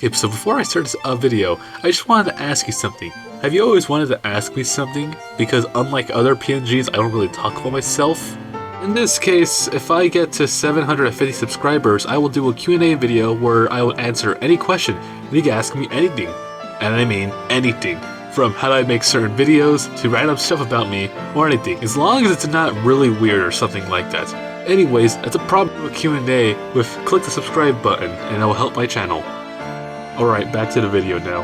Okay, so before I start this video, I just wanted to ask you something. Have you always wanted to ask me something? Because unlike other PNGs, I don't really talk about myself. In this case, if I get to 750 subscribers, I will do a Q&A video where I will answer any question, and you can ask me anything. And I mean anything. From how do I make certain videos, to random stuff about me, or anything. As long as it's not really weird or something like that. Anyways, that's a problem with Q&A with click the subscribe button, and it will help my channel. Alright, back to the video now.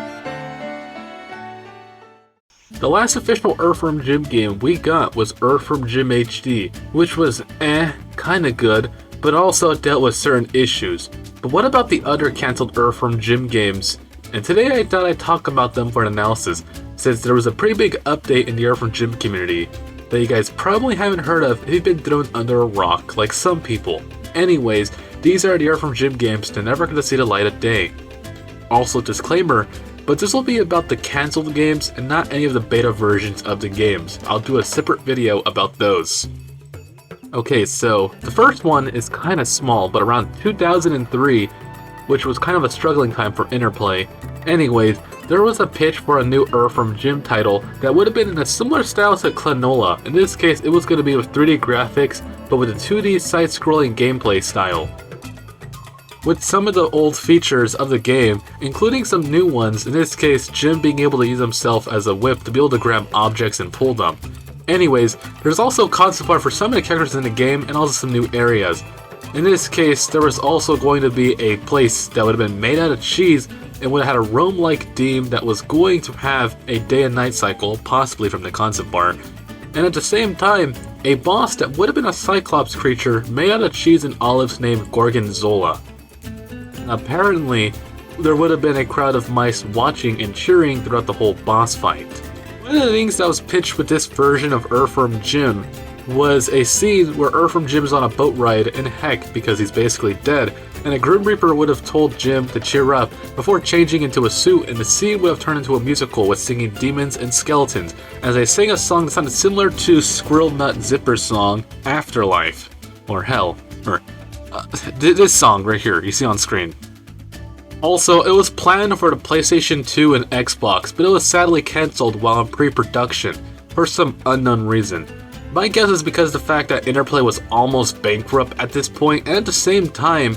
The last official Earthworm Jim game we got was Earthworm Jim HD, which was kinda good, but also dealt with certain issues. But what about the other cancelled Earthworm Jim games? And today I thought I'd talk about them for an analysis, since there was a pretty big update in the Earthworm Jim community that you guys probably haven't heard of if you've been thrown under a rock, like some people. Anyways, these are the Earthworm Jim games that never gonna see the light of day. Also, disclaimer, but this will be about the cancelled games and not any of the beta versions of the games. I'll do a separate video about those. Okay, so the first one is kinda small, but around 2003, which was kind of a struggling time for Interplay. Anyways, there was a pitch for a new Earthworm Jim title that would have been in a similar style to Klonoa. In this case, it was going to be with 3D graphics, but with a 2D side-scrolling gameplay style. With some of the old features of the game, including some new ones, in this case Jim being able to use himself as a whip to be able to grab objects and pull them. Anyways, there's also concept art for some of the characters in the game and also some new areas. In this case, there was also going to be a place that would have been made out of cheese and would have had a Rome-like theme that was going to have a day and night cycle, possibly from the concept art. And at the same time, a boss that would have been a Cyclops creature made out of cheese and olives named Gorgonzola. Apparently, there would have been a crowd of mice watching and cheering throughout the whole boss fight. One of the things that was pitched with this version of Earthworm Jim was a scene where Earthworm Jim is on a boat ride in heck because he's basically dead, and a Grim Reaper would have told Jim to cheer up before changing into a suit, and the scene would have turned into a musical with singing demons and skeletons, as they sang a song that sounded similar to Squirrel Nut Zipper's song, Afterlife, or Hell, or this song right here, you see on screen. Also, it was planned for the PlayStation 2 and Xbox, but it was sadly cancelled while in pre-production, for some unknown reason. My guess is because of the fact that Interplay was almost bankrupt at this point, and at the same time,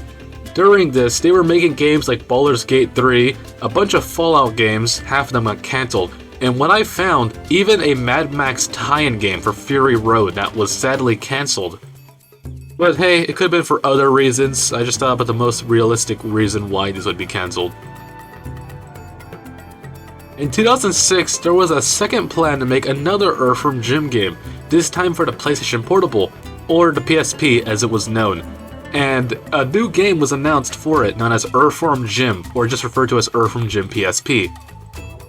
during this, they were making games like Baldur's Gate 3, a bunch of Fallout games, half of them got cancelled, and what I found, even a Mad Max tie-in game for Fury Road that was sadly cancelled. But hey, it could have been for other reasons. I just thought about the most realistic reason why this would be cancelled. In 2006, there was a second plan to make another Earthworm Jim game, this time for the PlayStation Portable, or the PSP as it was known. And a new game was announced for it, known as Earthworm Jim, or just referred to as Earthworm Jim PSP.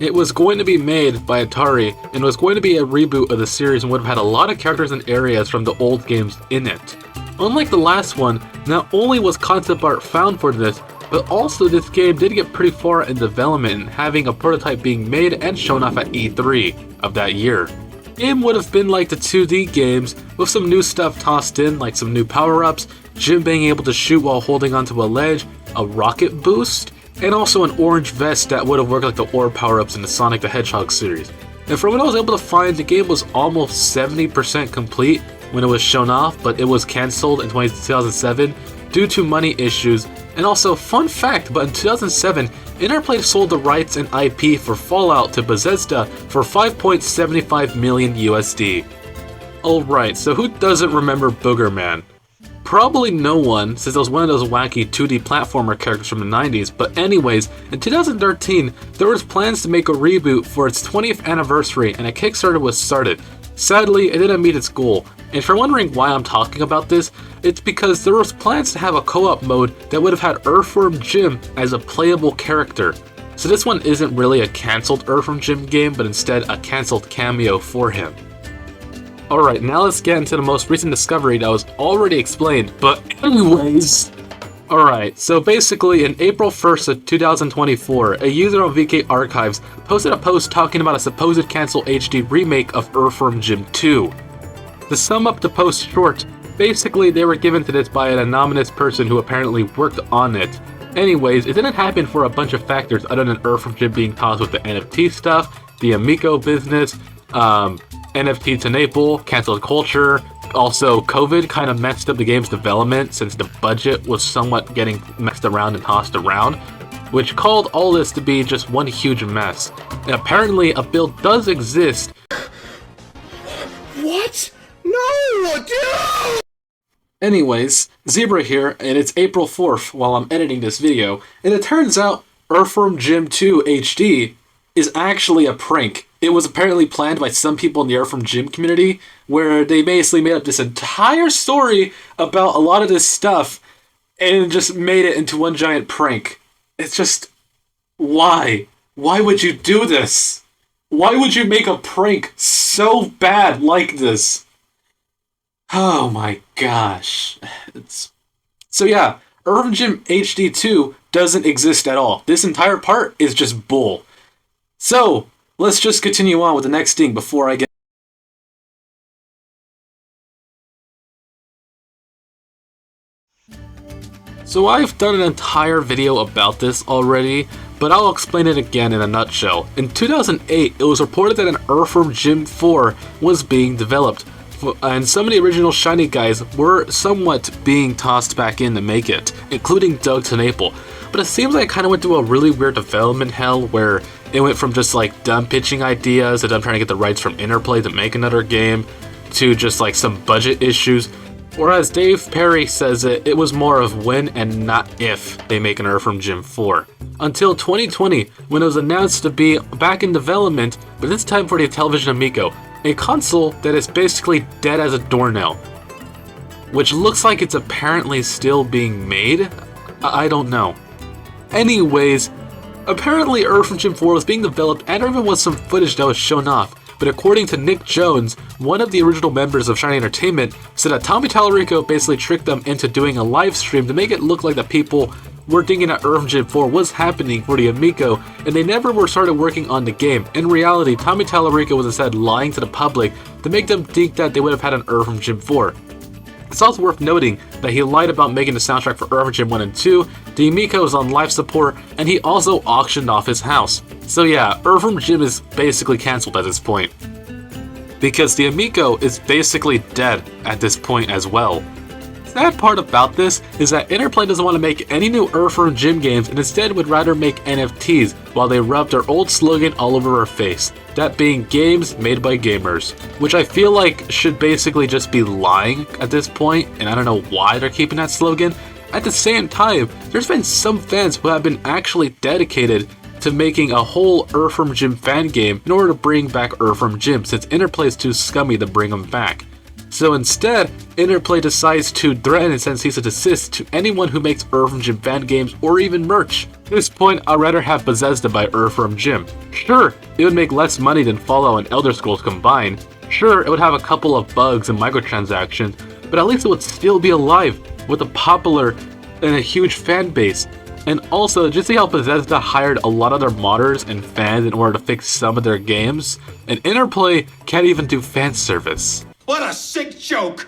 It was going to be made by Atari, and was going to be a reboot of the series and would have had a lot of characters and areas from the old games in it. Unlike the last one, not only was concept art found for this, but also this game did get pretty far in development, having a prototype being made and shown off at E3 of that year. The game would have been like the 2D games, with some new stuff tossed in, like some new power-ups, Jim being able to shoot while holding onto a ledge, a rocket boost, and also an orange vest that would have worked like the orb power-ups in the Sonic the Hedgehog series. And from what I was able to find, the game was almost 70% complete when it was shown off, but it was cancelled in 2007 due to money issues. And also, fun fact, but in 2007, Interplay sold the rights and IP for Fallout to Bethesda for 5.75 million USD. Alright, so who doesn't remember Boogerman? Probably no one, since it was one of those wacky 2D platformer characters from the 90s, but anyways, in 2013, there was plans to make a reboot for its 20th anniversary, and a Kickstarter was started. Sadly, it didn't meet its goal, and if you're wondering why I'm talking about this, it's because there was plans to have a co-op mode that would have had Earthworm Jim as a playable character. So this one isn't really a cancelled Earthworm Jim game, but instead a cancelled cameo for him. Alright, now let's get into the most recent discovery that was already explained, but anyways... Alright, so basically in April 1st of 2024, a user on VK Archives posted a post talking about a supposed cancelled HD remake of Earthworm Jim 2. To sum up the post short, basically they were given to this by an anonymous person who apparently worked on it, Anyways, it didn't happen for a bunch of factors other than Earthworm Jim being tossed with the NFT stuff, the Amico business, NFT to Naples, cancelled culture. Also, COVID kind of messed up the game's development since the budget was somewhat getting messed around and tossed around, which called all this to be just one huge mess. And apparently, a build does exist. What? No, dude! Anyways, Zebra here, and it's April 4th while I'm editing this video, and it turns out Earthworm Jim 2 HD is actually a prank. It was apparently planned by some people in the Earthworm Jim community, where they basically made up this entire story about a lot of this stuff, and just made it into one giant prank. It's just... why? Why would you do this? Why would you make a prank so bad like this? Oh my gosh. So yeah, Earthworm Jim HD 2 doesn't exist at all. This entire part is just bull. So, let's just continue on with the next thing before I get... So I've done an entire video about this already, but I'll explain it again in a nutshell. In 2008, it was reported that an Earthworm Jim 4 was being developed, and some of the original Shiny guys were somewhat being tossed back in to make it, including Doug to Naples. But it seems like it kind of went through a really weird development hell where it went from just like them pitching ideas to them trying to get the rights from Interplay to make another game to just like some budget issues. Or as Dave Perry says it, it was more of when and not if they make an Earthworm Jim 4. Until 2020, when it was announced to be back in development, but this time for the Television Amico, a console that is basically dead as a doornail. Which looks like it's apparently still being made? I don't know. Anyways, apparently Earthworm Jim 4 was being developed and there even was some footage that was shown off. But according to Nick Jones, one of the original members of Shiny Entertainment, said that Tommy Tallarico basically tricked them into doing a live stream to make it look like the people were thinking that Earthworm Jim 4 was happening for the Amico, and they never were started working on the game. In reality, Tommy Tallarico was instead lying to the public to make them think that they would have had an Earthworm Jim 4. It's also worth noting that he lied about making the soundtrack for Earthworm Jim 1 and 2, the Amico was on life support, and he also auctioned off his house. So yeah, Earthworm Jim is basically cancelled at this point. Because the Amico is basically dead at this point as well. The sad part about this is that Interplay doesn't want to make any new Earthworm Jim games and instead would rather make NFTs while they rub their old slogan all over our face. That being games made by gamers. Which I feel like should basically just be lying at this point, and I don't know why they're keeping that slogan. At the same time, there's been some fans who have been actually dedicated to making a whole Earthworm Jim fan game in order to bring back Earthworm Jim, since Interplay is too scummy to bring him back. So instead, Interplay decides to threaten and send cease and desist to anyone who makes Earthworm Jim fan games or even merch. At this point, I'd rather have Bethesda buy Earthworm Jim. Sure, it would make less money than Fallout and Elder Scrolls combined. Sure, it would have a couple of bugs and microtransactions, but at least it would still be alive with a popular and a huge fan base. And also, just see how Bethesda hired a lot of their modders and fans in order to fix some of their games, and Interplay can't even do fan service. What a sick joke!